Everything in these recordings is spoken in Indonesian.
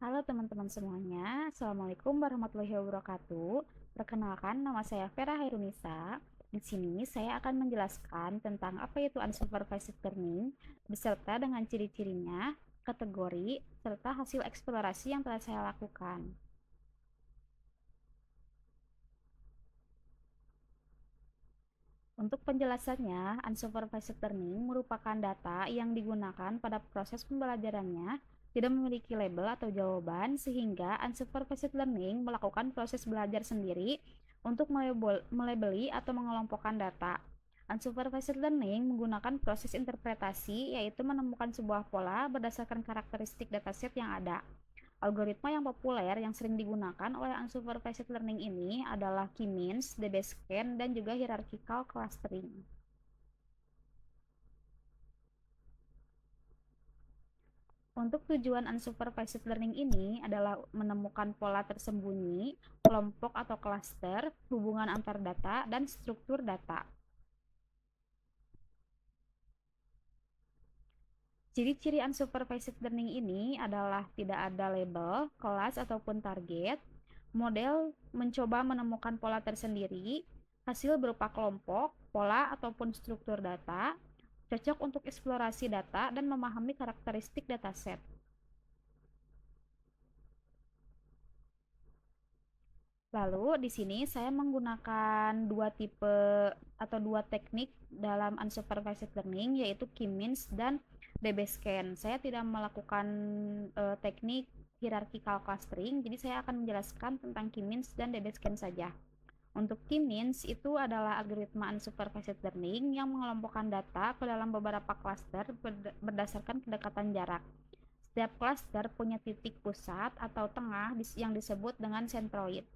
Halo teman-teman semuanya, Assalamualaikum warahmatullahi wabarakatuh. Perkenalkan, nama saya Vera Hairunisa. Di sini saya akan menjelaskan tentang apa itu unsupervised learning, beserta dengan ciri-cirinya, kategori, serta hasil eksplorasi yang telah saya lakukan. Untuk penjelasannya, unsupervised learning merupakan data yang digunakan pada proses pembelajarannya tidak memiliki label atau jawaban, sehingga unsupervised learning melakukan proses belajar sendiri untuk melabeli atau mengelompokkan data. Unsupervised learning menggunakan proses interpretasi, yaitu menemukan sebuah pola berdasarkan karakteristik dataset yang ada. Algoritma yang populer yang sering digunakan oleh unsupervised learning ini adalah K-means, DB-scan, dan juga hierarchical clustering. Untuk tujuan unsupervised learning ini adalah menemukan pola tersembunyi, kelompok atau cluster, hubungan antar data, dan struktur data. Ciri-ciri unsupervised learning ini adalah tidak ada label, kelas, ataupun target. Model mencoba menemukan pola tersendiri, hasil berupa kelompok, pola, ataupun struktur data, cocok untuk eksplorasi data dan memahami karakteristik dataset. Lalu di sini saya menggunakan dua tipe atau dua teknik dalam unsupervised learning, yaitu K-means dan DB-scan. Saya tidak melakukan teknik hierarchical clustering, jadi saya akan menjelaskan tentang K-means dan DB-scan saja. Untuk K-means itu adalah algoritma unsupervised learning yang mengelompokkan data ke dalam beberapa cluster berdasarkan kedekatan jarak. Setiap cluster punya titik pusat atau tengah yang disebut dengan centroid.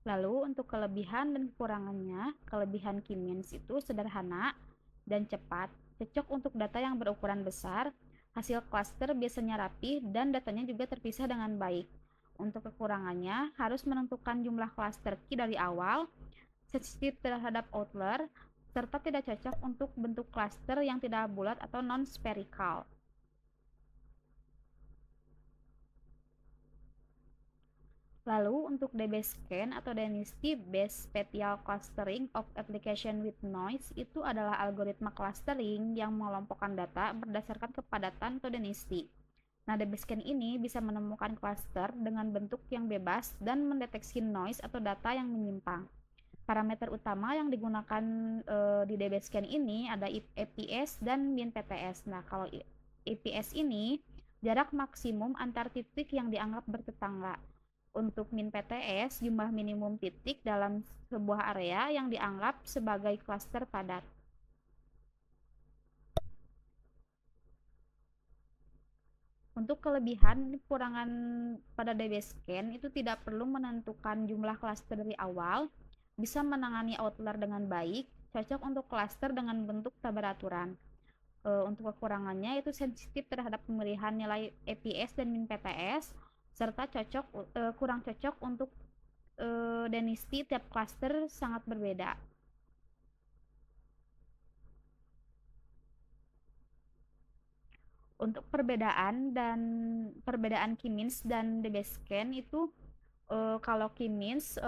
Lalu untuk kelebihan dan kekurangannya, kelebihan K-means itu sederhana dan cepat, cocok untuk data yang berukuran besar, hasil cluster biasanya rapi, dan datanya juga terpisah dengan baik. Untuk kekurangannya, harus menentukan jumlah cluster key dari awal, sensitif terhadap outlier, serta tidak cocok untuk bentuk cluster yang tidak bulat atau non-spherical. Lalu untuk DB-scan atau Dynasty Based Spatial Clustering of Application with Noise itu adalah algoritma clustering yang mengelompokkan data berdasarkan kepadatan atau density. Nah, DB-scan ini bisa menemukan cluster dengan bentuk yang bebas dan mendeteksi noise atau data yang menyimpang. Parameter utama yang digunakan di DB-scan ini ada EPS dan min PTS. Nah, kalau EPS ini jarak maksimum antar titik yang dianggap bertetangga. Untuk min PTS, jumlah minimum titik dalam sebuah area yang dianggap sebagai klaster padat. Untuk kelebihan dan kekurangan pada DB-scan itu tidak perlu menentukan jumlah klaster dari awal, bisa menangani outlier dengan baik, cocok untuk klaster dengan bentuk tak beraturan. Untuk kekurangannya itu sensitif terhadap pemilihan nilai EPS dan min PTS, serta kurang cocok untuk density tiap cluster sangat berbeda. Untuk perbedaan K-means dan DB-scan itu kalau K-means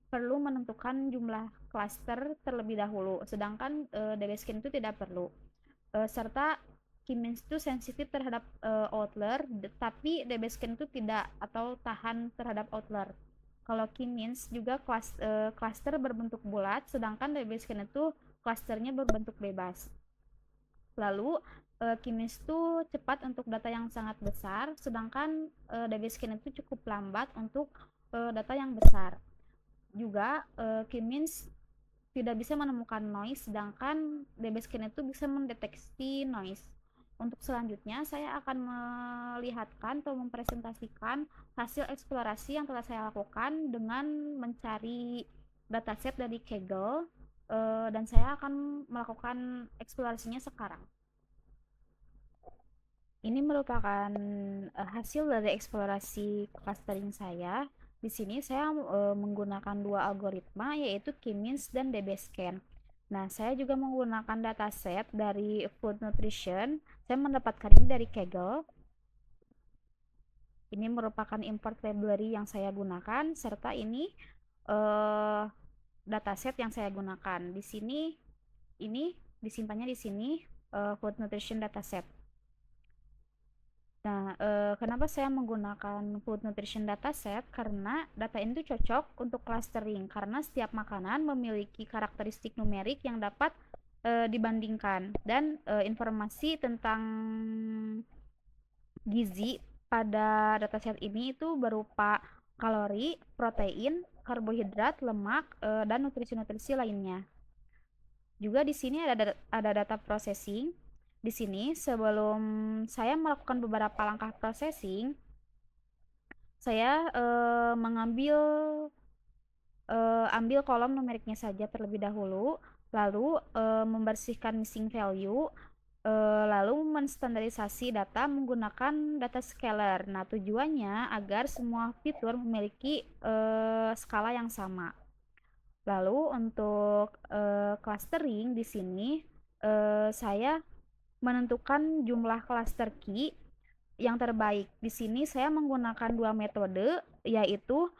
perlu menentukan jumlah cluster terlebih dahulu, sedangkan DB-scan itu tidak perlu. Serta K-means itu sensitif terhadap outlier, tapi DB-scan itu tidak atau tahan terhadap outlier. Kalau K-means juga cluster berbentuk bulat, sedangkan DB-scan itu clusternya berbentuk bebas. Lalu K-means itu cepat untuk data yang sangat besar, sedangkan DB-scan itu cukup lambat untuk data yang besar. Juga K-means tidak bisa menemukan noise, sedangkan DB-scan itu bisa mendeteksi noise. Untuk selanjutnya, saya akan melihatkan atau mempresentasikan hasil eksplorasi yang telah saya lakukan dengan mencari dataset dari Kaggle, dan saya akan melakukan eksplorasinya sekarang. Ini merupakan hasil dari eksplorasi clustering saya. Di sini saya menggunakan dua algoritma, yaitu K-means dan DB-scan. Nah, saya juga menggunakan dataset dari Food Nutrition. Saya mendapatkan ini dari Kaggle. Ini merupakan import library yang saya gunakan, serta ini eh, dataset yang saya gunakan. Di sini ini disimpannya di sini, Food Nutrition dataset. Nah, kenapa saya menggunakan Food Nutrition dataset? Karena data ini tuh cocok untuk clustering, karena setiap makanan memiliki karakteristik numerik yang dapat dibandingkan, dan informasi tentang gizi pada dataset ini itu berupa kalori, protein, karbohidrat, lemak, dan nutrisi-nutrisi lainnya. Juga di sini ada data processing. Di sini sebelum saya melakukan beberapa langkah processing, saya ambil kolom numeriknya saja terlebih dahulu, lalu membersihkan missing value, lalu menstandarisasi data menggunakan data scaler. Nah, tujuannya agar semua fitur memiliki skala yang sama. Lalu untuk clustering di sini saya menentukan jumlah cluster key yang terbaik. Di sini saya menggunakan dua metode, yaitu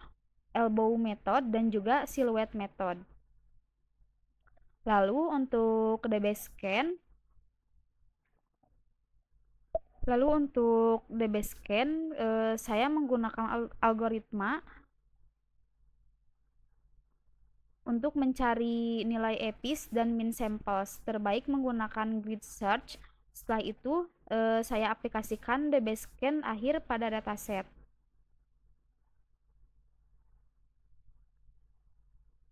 elbow method dan juga silhouette method. Lalu untuk DBScan, saya menggunakan algoritma untuk mencari nilai EPIS dan min samples. Terbaik menggunakan grid search. Setelah itu saya aplikasikan DBScan akhir pada dataset.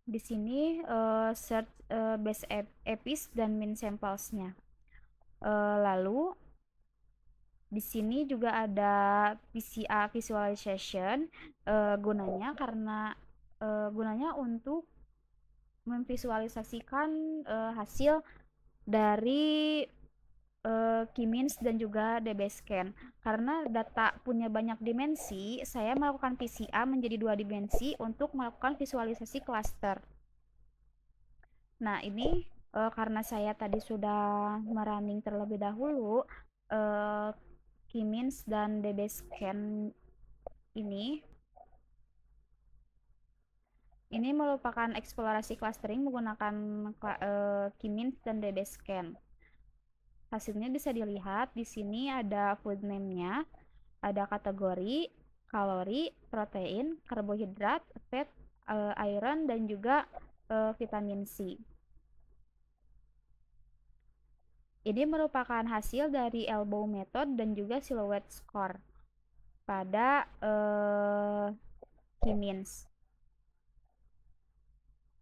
Di sini search base EPIS dan min samplesnya. Lalu di sini juga ada PCA visualization, gunanya untuk memvisualisasikan hasil dari K-means dan juga DBScan. Karena data punya banyak dimensi, saya melakukan PCA menjadi dua dimensi untuk melakukan visualisasi cluster. Nah, ini karena saya tadi sudah merunning terlebih dahulu K-means dan DBScan ini. Ini merupakan eksplorasi clustering menggunakan K-means dan DBScan. Hasilnya bisa dilihat di sini, ada food name-nya, ada kategori, kalori, protein, karbohidrat, fat, iron, dan juga vitamin C. Ini merupakan hasil dari elbow method dan juga silhouette score pada K-means.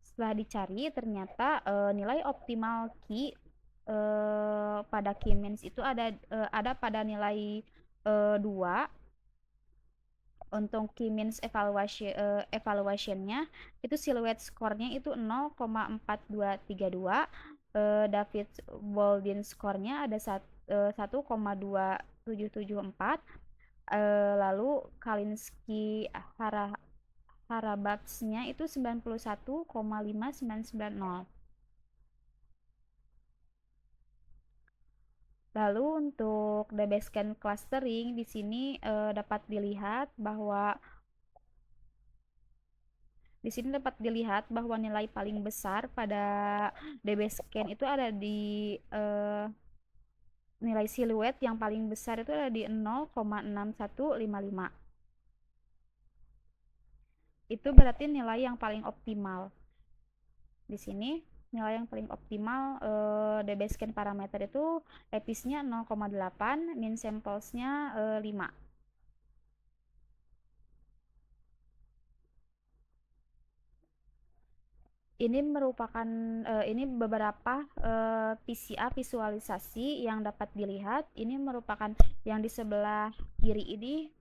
Setelah dicari, ternyata nilai optimal key pada K-means itu ada pada nilai 2. Untuk K-means evaluationnya itu silhouette score-nya itu 0,4232, David Baldwin score-nya ada 1,2774, lalu Kalinski Harababs-nya itu 91,5990. Lalu untuk DBScan clustering di sini dapat dilihat bahwa nilai paling besar pada DBScan itu ada di nilai siluet yang paling besar itu ada di 0,6155. Itu berarti nilai yang paling optimal. Di sini nilai yang paling optimal DBScan parameter itu EPIS-nya 0,8, min samplesnya 5. Ini merupakan ini beberapa PCA visualisasi yang dapat dilihat. Ini merupakan yang di sebelah kiri ini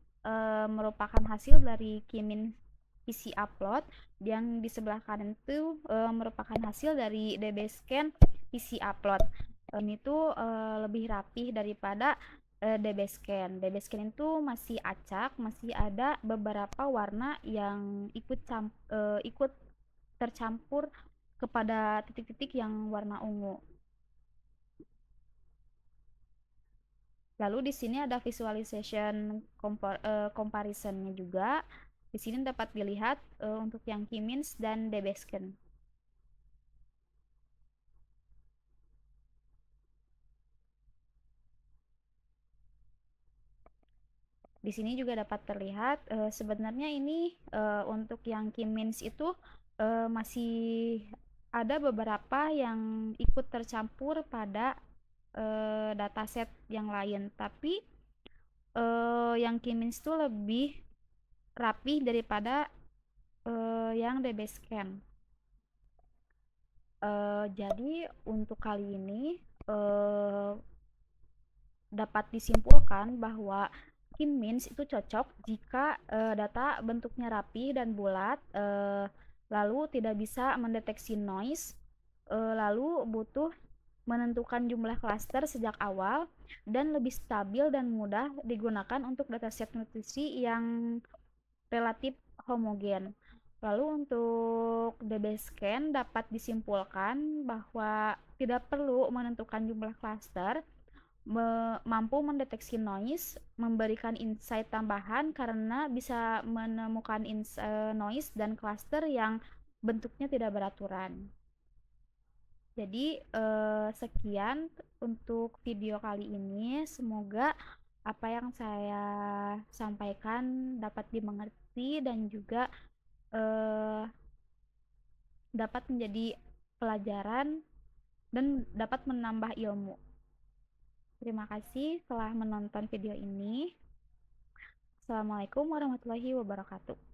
merupakan hasil dari K-means PCA plot. Yang di sebelah kanan itu merupakan hasil dari DBScan PCA plot. Ini tuh lebih rapih daripada DBScan. DBScan itu masih acak, masih ada beberapa warna yang ikut tercampur kepada titik-titik yang warna ungu. Lalu di sini ada visualization comparisonnya juga. Di sini dapat dilihat untuk yang K-means dan Debesken. Di sini juga dapat terlihat sebenarnya ini untuk yang K-means itu masih ada beberapa yang ikut tercampur pada dataset yang lain, tapi yang K-means itu lebih rapih daripada yang DBScan. Jadi untuk kali ini dapat disimpulkan bahwa K-means itu cocok jika data bentuknya rapi dan bulat, lalu tidak bisa mendeteksi noise, lalu butuh menentukan jumlah klaster sejak awal, dan lebih stabil dan mudah digunakan untuk dataset nutrisi yang relatif homogen. Lalu untuk DBScan dapat disimpulkan bahwa tidak perlu menentukan jumlah klaster, mampu mendeteksi noise, memberikan insight tambahan karena bisa menemukan noise dan cluster yang bentuknya tidak beraturan. Jadi sekian untuk video kali ini. Semoga apa yang saya sampaikan dapat dimengerti dan juga eh, dapat menjadi pelajaran dan dapat menambah ilmu. Terima kasih telah menonton video ini. Assalamualaikum warahmatullahi wabarakatuh.